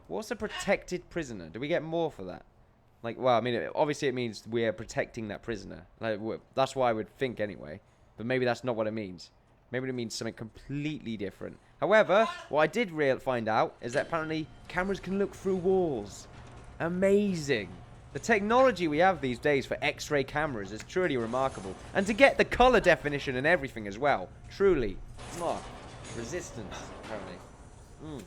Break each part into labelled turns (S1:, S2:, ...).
S1: What's a protected prisoner? Do we get more for that? Like, well, I mean, obviously it means we're protecting that prisoner. Like, that's what I would think anyway. But maybe that's not what it means. Maybe it means something completely different. However, what I did find out is that apparently cameras can look through walls. Amazing. The technology we have these days for X-ray cameras is truly remarkable. And to get the color definition and everything as well. Truly. Resistance, apparently.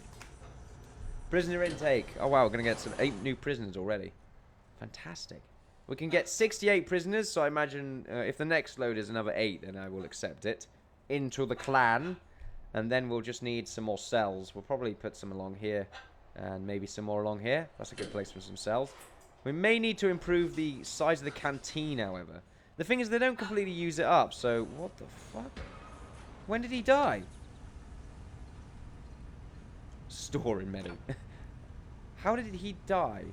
S1: Prisoner intake. Oh, wow, we're going to get some 8 new prisoners already. Fantastic. We can get 68 prisoners, so I imagine if the next load is another 8, then I will accept it. Into the clan. And then we'll just need some more cells. We'll probably put some along here. And maybe some more along here. That's a good place for some cells. We may need to improve the size of the canteen, however. The thing is, they don't completely use it up, so... What the fuck? When did he die? Store in menu. How did he die?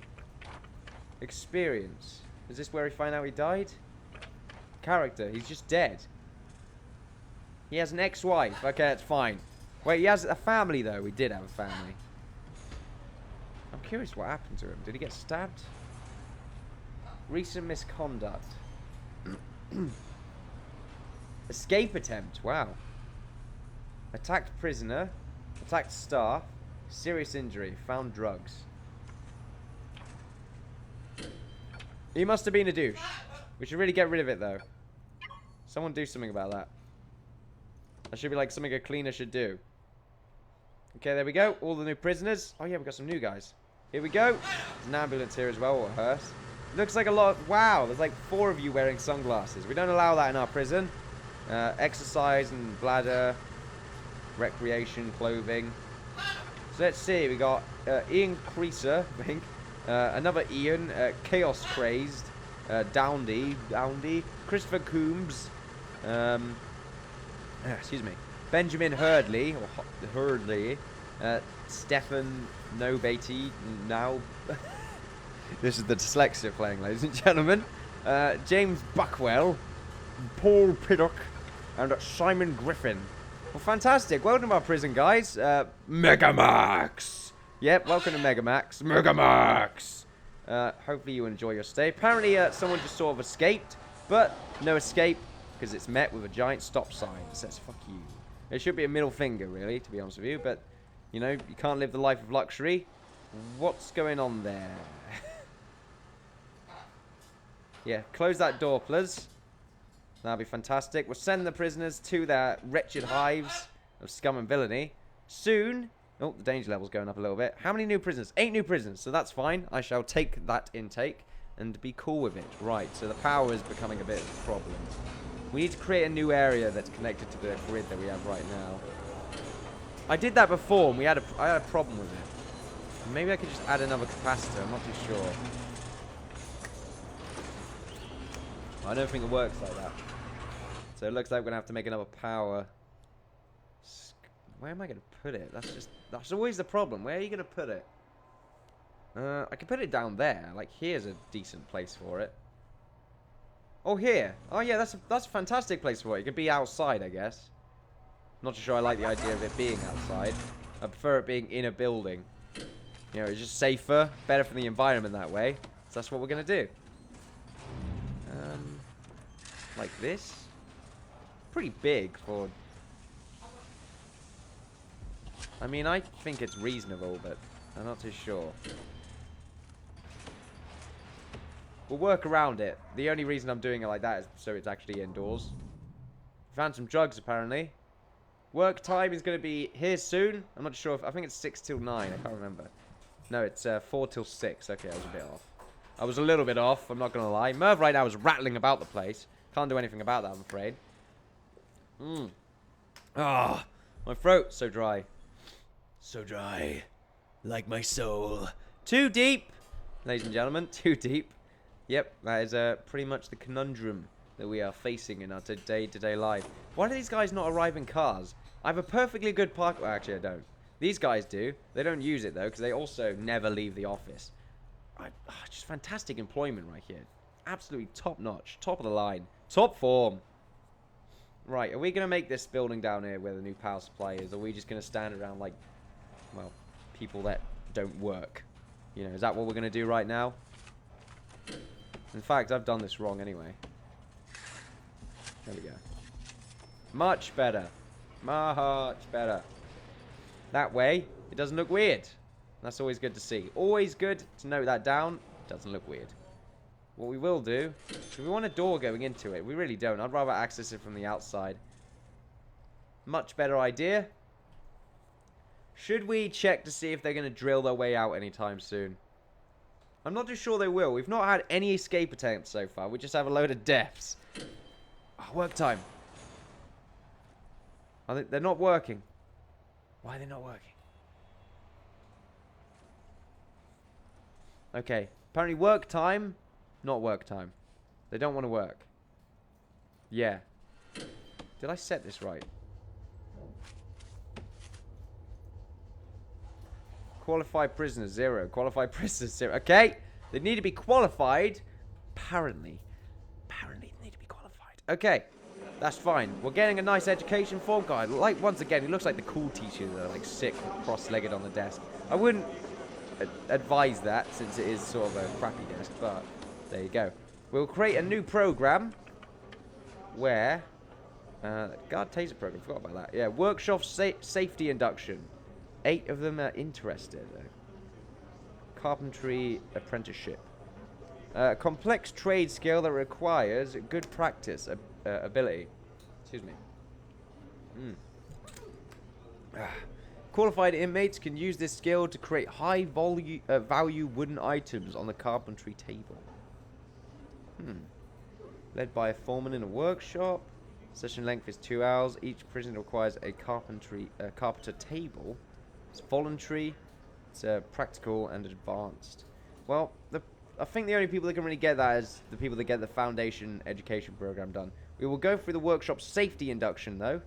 S1: Experience. Is this where we find out he died? Character. He's just dead. He has an ex-wife. Okay, that's fine. Wait, he has a family, though. He did have a family. I'm curious what happened to him. Did he get stabbed? Recent misconduct. Escape attempt. Wow. Attacked prisoner. Attacked staff. Serious injury. Found drugs. He must have been a douche. We should really get rid of it, though. Someone do something about that. That should be like something a cleaner should do. Okay, there we go. All the new prisoners. Oh, yeah, we got some new guys. Here we go. There's an ambulance here as well, or a hearse. Looks like a lot of... Wow, there's like 4 of you wearing sunglasses. We don't allow that in our prison. Exercise and bladder. Recreation, clothing. So let's see. We got Ian Creaser, I think. Another Ian. Chaos Crazed. Downdy. Christopher Coombs. Excuse me. Benjamin Hurdley. Or Hurdley. Stefan Nobeatty. Now... This is the dyslexia playing, ladies and gentlemen. James Buckwell. Paul Piddock. And Simon Griffin. Well, fantastic. Welcome to our prison, guys. MEGAMAX. Yep, welcome to MEGAMAX. MEGAMAX. Hopefully you enjoy your stay. Apparently someone just sort of escaped. But no escape. Because it's met with a giant stop sign that says, fuck you. It should be a middle finger, really, to be honest with you. But, you know, you can't live the life of luxury. What's going on there? Yeah, close that door, please. That'll be fantastic. We'll send the prisoners to their wretched hives of scum and villainy. Soon... Oh, the danger level's going up a little bit. How many new prisoners? 8 new prisoners, so that's fine. I shall take that intake and be cool with it. Right, so the power is becoming a bit of a problem. We need to create a new area that's connected to the grid that we have right now. I did that before, and I had a problem with it. Maybe I could just add another capacitor. I'm not too sure. I don't think it works like that. So it looks like we're going to have to make another power. Where am I going to put it? That's always the problem. Where are you going to put it? I can put it down there. Like, here's a decent place for it. Oh, here. Oh, yeah, that's a fantastic place for it. It could be outside, I guess. Not too sure I like the idea of it being outside. I prefer it being in a building. You know, it's just safer, better for the environment that way. So that's what we're going to do. Like this. Pretty big for... I mean, I think it's reasonable, but I'm not too sure. We'll work around it. The only reason I'm doing it like that is so it's actually indoors. Found some drugs, apparently. Work time is going to be here soon. I'm not sure if... I think it's 6 till 9. I can't remember. No, it's 4 till 6. Okay, I was a bit off. I was a little bit off. I'm not going to lie. Merv right now is rattling about the place. Can't do anything about that, I'm afraid. Ah, my throat's so dry. So dry. Like my soul. Too deep, ladies and gentlemen. Too deep. Yep, that is pretty much the conundrum that we are facing in our day-to-day life. Why do these guys not arrive in cars? I have a perfectly good park... Well, actually, I don't. These guys do. They don't use it, though, because they also never leave the office. Just fantastic employment right here. Absolutely top-notch. Top of the line. Top form. Right, are we going to make this building down here where the new power supply is? Or are we just going to stand around like, well, people that don't work. You know, is that what we're going to do right now? In fact, I've done this wrong anyway. There we go. Much better. Much better. That way, it doesn't look weird. That's always good to see. Always good to note that down. It doesn't look weird. What we will do, do we want a door going into it? We really don't. I'd rather access it from the outside. Much better idea. Should we check to see if they're going to drill their way out anytime soon? I'm not too sure they will. We've not had any escape attempts so far. We just have a load of deaths. Oh, work time. They're not working. Why are they not working? Okay. Apparently work time, not work time. They don't want to work. Yeah. Did I set this right? Qualified prisoners, 0. Qualified prisoners, 0. Okay. They need to be qualified. Apparently. Apparently they need to be qualified. Okay. That's fine. We're getting a nice education form guy. Like, once again, he looks like the cool teacher that are, like, sick, cross-legged on the desk. I wouldn't advise that, since it is sort of a crappy desk, but there you go. We'll create a new program where... guard taser program, forgot about that. Yeah, workshop safety induction. 8 of them are interested. Carpentry apprenticeship. Complex trade skill that requires good practice ability. Excuse me. Qualified inmates can use this skill to create high value wooden items on the carpentry table. Led by a foreman in a workshop. Session length is 2 hours. Each prisoner requires a carpenter table. It's voluntary. It's practical and advanced. Well, I think the only people that can really get that is the people that get the foundation education program done. We will go through the workshop safety induction, though.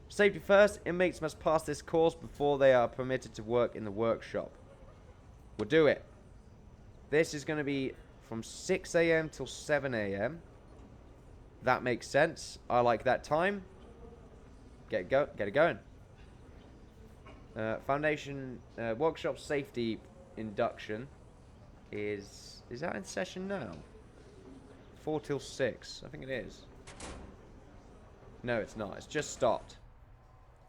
S1: Safety first. Inmates must pass this course before they are permitted to work in the workshop. We'll do it. This is going to be from 6 a.m. till 7 a.m. That makes sense. I like that time. Get it going. Foundation workshop safety induction is that in session now? 4 till 6. I think it is. No, it's not. It's just stopped.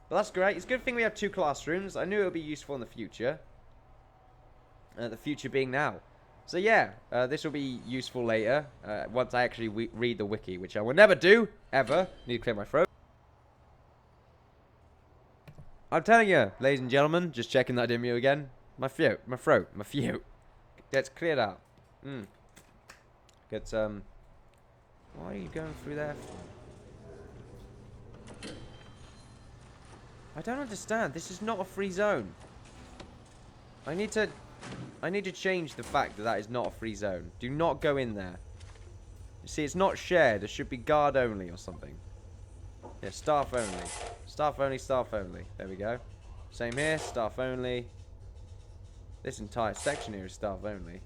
S1: But that's great. It's a good thing we have 2 classrooms. I knew it would be useful in the future. The future being now. So yeah, this will be useful later. Once I actually read the wiki, which I will never do, ever. Need to clear my throat. I'm telling you, ladies and gentlemen, just checking that I didn't mute again. My throat. Gets cleared out. Gets, why are you going through there? I don't understand. This is not a free zone. I need to change the fact that that is not a free zone. Do not go in there. You see, it's not shared. It should be guard only or something. Yeah, staff only. Staff only, staff only. There we go. Same here, staff only. This entire section here is staff only.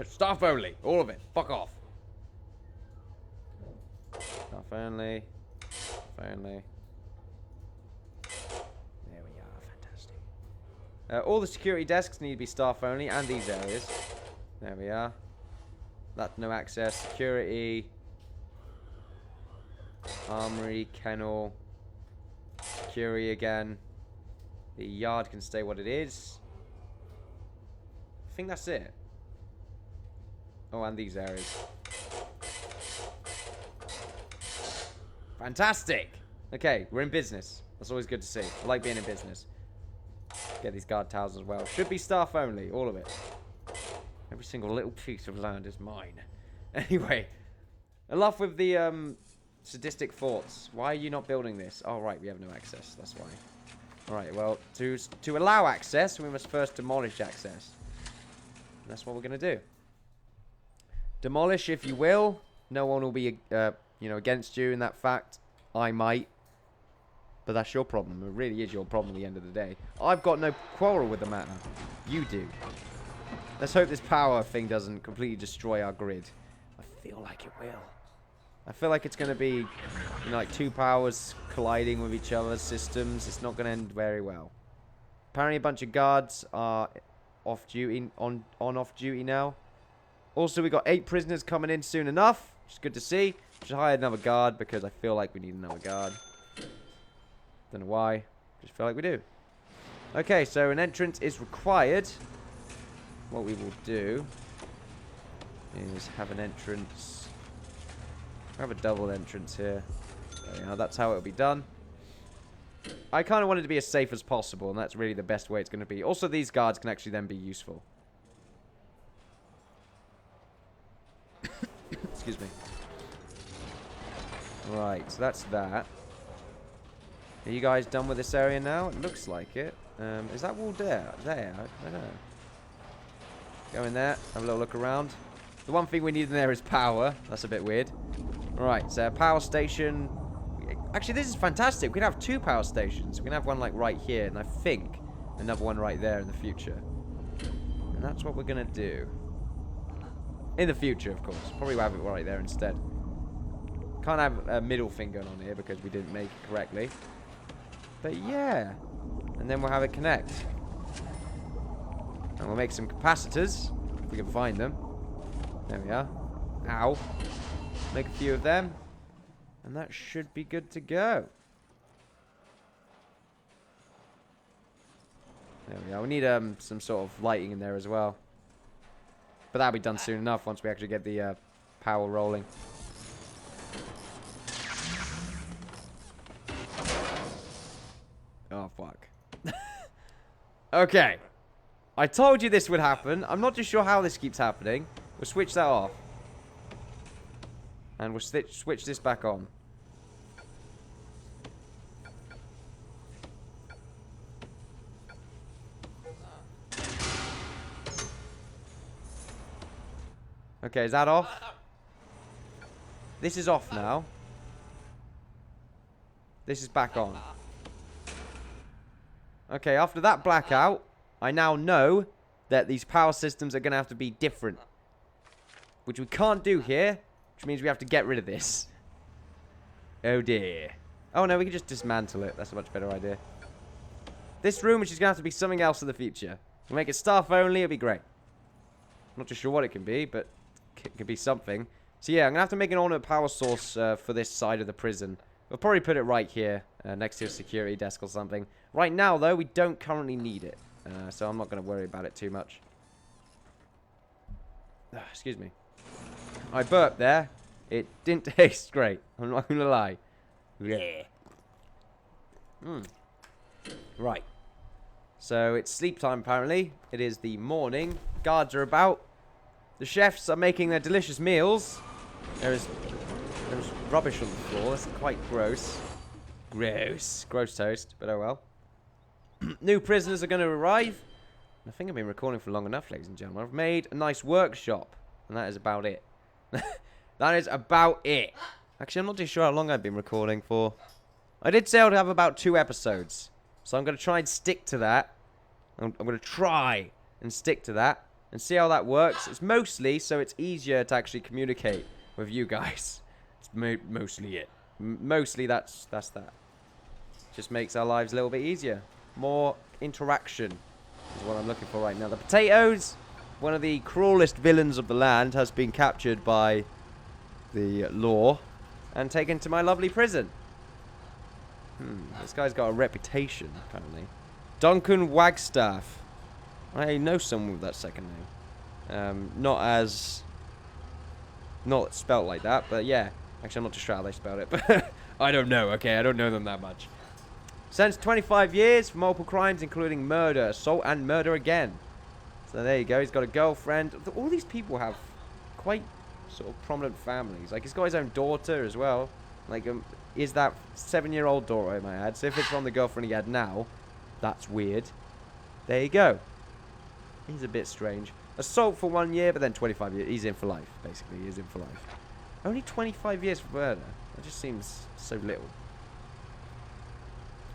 S1: Staff only. All of it. Fuck off. Staff only. Staff only. There we are. Fantastic. All the security desks need to be staff only, and these areas. There we are. That's no access. Security. Armory, kennel. Security again. The yard can stay what it is. I think that's it. Oh, and these areas. Fantastic! Okay, we're in business. That's always good to see. I like being in business. Get these guard towers as well. Should be staff only, all of it. Every single little piece of land is mine. Anyway, enough with the sadistic thoughts. Why are you not building this? Oh, right, we have no access. That's why. Alright, well, to allow access, we must first demolish access. And that's what we're going to do. Demolish, if you will. No one will be, against you in that fact. I might. But that's your problem. It really is your problem at the end of the day. I've got no quarrel with the matter. You do. Let's hope this power thing doesn't completely destroy our grid. I feel like it will. I feel like it's going to be, you know, like two powers colliding with each other's systems. It's not going to end very well. Apparently a bunch of guards are off duty, off duty now. Also, we got 8 prisoners coming in soon enough, which is good to see. Should hire another guard because I feel like we need another guard. Don't know why. Just feel like we do. Okay, so an entrance is required. What we will do is have an entrance. Have a double entrance here. There we are. That's how it'll be done. I kind of want it to be as safe as possible, and that's really the best way it's going to be. Also, these guards can actually then be useful. Excuse me. Right, so that's that. Are you guys done with this area now? It looks like it. Is that wall there? There? I don't know. Go in there. Have a little look around. The one thing we need in there is power. That's a bit weird. Right, so power station. Actually, this is fantastic. We can have 2 power stations. We can have one like right here, and I think another one right there in the future. And that's what we're going to do. In the future, of course. Probably have it right there instead. Can't have a middle finger on here because we didn't make it correctly. But yeah. And then we'll have it connect. And we'll make some capacitors, if we can find them. There we are. Ow. Make a few of them. And that should be good to go. There we are. We need some sort of lighting in there as well. But that'll be done soon enough once we actually get the power rolling. Oh, fuck. Okay. I told you this would happen. I'm not too sure how this keeps happening. We'll switch that off. And we'll switch this back on. Okay, is that off? This is off now. This is back on. Okay, after that blackout, I now know that these power systems are going to have to be different. Which we can't do here, which means we have to get rid of this. Oh dear. Oh no, we can just dismantle it. That's a much better idea. This room, which is going to have to be something else in the future. We'll make it staff only, it'll be great. I'm not too sure what it can be, but it can be something. So yeah, I'm going to have to make an alternate power source for this side of the prison. We'll probably put it right here, next to a security desk or something. Right now, though, we don't currently need it. So I'm not going to worry about it too much. Excuse me. I burped there. It didn't taste great. I'm not going to lie. Yeah. Right. So it's sleep time, apparently. It is the morning. Guards are about. The chefs are making their delicious meals. There's rubbish on the floor. That's quite gross. Gross. Gross toast, but oh well. New prisoners are going to arrive. I think I've been recording for long enough, ladies and gentlemen. I've made a nice workshop, and that is about it. That is about it. Actually, I'm not too sure how long I've been recording for. I did say I'd have about 2 episodes, so I'm going to try and stick to that. I'm going to try and stick to that and see how that works. It's mostly so it's easier to actually communicate with you guys. It's mostly it. Mostly that's that. Just makes our lives a little bit easier. More interaction is what I'm looking for right now. The potatoes, one of the cruelest villains of the land, has been captured by the law and taken to my lovely prison. This guy's got a reputation, apparently. Duncan Wagstaff. I know someone with that second name. Not spelt like that, but yeah. Actually, I'm not too sure how they spelled it, but I don't know, okay? I don't know them that much. Sentenced 25 years for multiple crimes, including murder, assault, and murder again. So there you go. He's got a girlfriend. All these people have quite sort of prominent families. Like, he's got his own daughter as well. Like, is that 7-year-old daughter, I might add. So if it's from the girlfriend he had now, that's weird. There you go. He's a bit strange. Assault for 1 year, but then 25 years. He's in for life, basically. He's in for life. Only 25 years for murder. That just seems so little.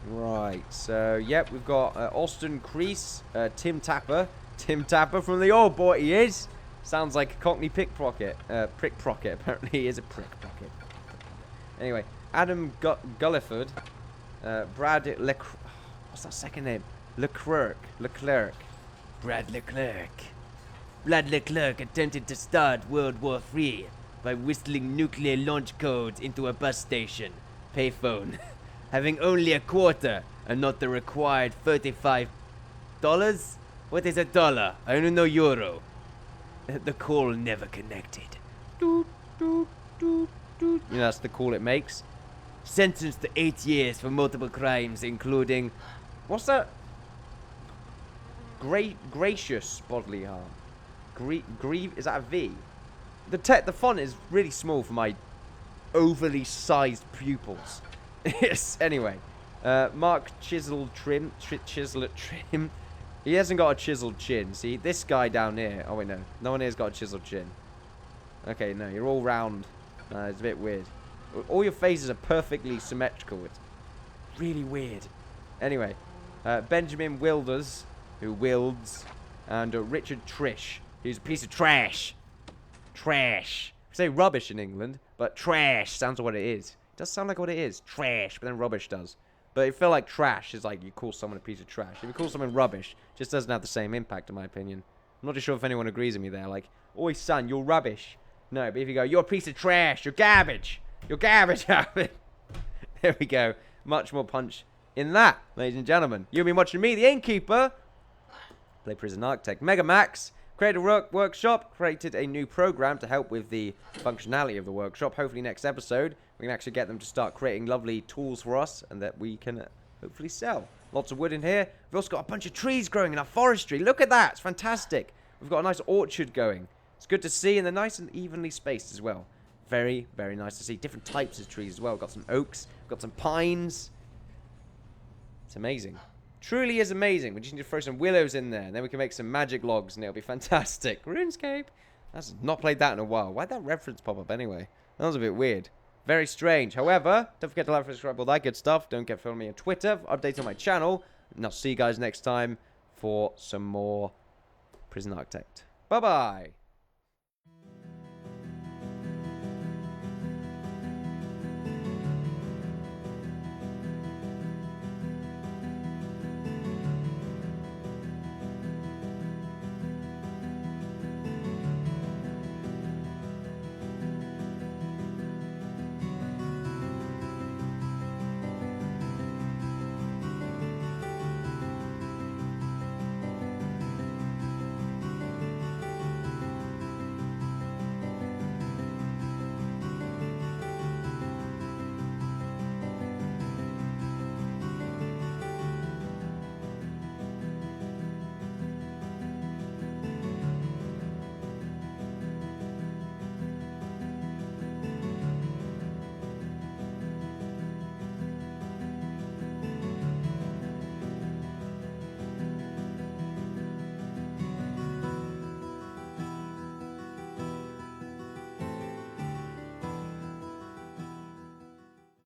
S1: Right, so, yep, we've got Austin Crease, Tim Tapper. Tim Tapper from the old boy, he is. Sounds like a Cockney pickpocket. Apparently he is a pickpocket. Anyway, Adam Gulliford, Brad Leclerc. What's that second name? Leclerc. Brad Leclerc. Brad Leclerc attempted to start World War III by whistling nuclear launch codes into a bus station payphone, having only a quarter and not the required $35. What is a dollar? I only know euro. The call never connected. Doot, doot, doot, doot. You know, that's the call it makes. Sentenced to 8 years for multiple crimes, including... What's that? Gracious bodily harm. Is that a V? The font is really small for my overly sized pupils. Yes, anyway. Mark Chisel Trim. He hasn't got a chiseled chin. See, this guy down here. Oh, wait, no. No one here's got a chiseled chin. Okay, no, you're all round. It's a bit weird. All your faces are perfectly symmetrical. It's really weird. Anyway, Benjamin Wilders, who wilds, and Richard Trish, who's a piece of trash. Trash. We say rubbish in England, but trash sounds like what it is. It does sound like what it is. Trash, but then rubbish does. But it feel like trash is like you call someone a piece of trash. If you call someone rubbish, it just doesn't have the same impact, in my opinion. I'm not too sure if anyone agrees with me there. Like, oi, son, you're rubbish. No, but if you go, you're a piece of trash, you're garbage. You're garbage, Alvin. There we go. Much more punch in that, ladies and gentlemen. You've been watching me, the Innkeeper. Play Prison Architect. MEGAMAX. Created a workshop. Created a new program to help with the functionality of the workshop. Hopefully next episode, we can actually get them to start creating lovely tools for us and that we can hopefully sell. Lots of wood in here. We've also got a bunch of trees growing in our forestry. Look at that. It's fantastic. We've got a nice orchard going. It's good to see, and they're nice and evenly spaced as well. Very, very nice to see. Different types of trees as well. We've got some oaks. We've got some pines. It's amazing. Truly is amazing. We just need to throw some willows in there, and then we can make some magic logs, and it'll be fantastic. RuneScape. That's not played that in a while. Why'd that reference pop up anyway? That was a bit weird. Very strange. However, don't forget to like, subscribe, all that good stuff. Don't forget to follow me on Twitter for updates on my channel. And I'll see you guys next time for some more Prison Architect. Bye-bye.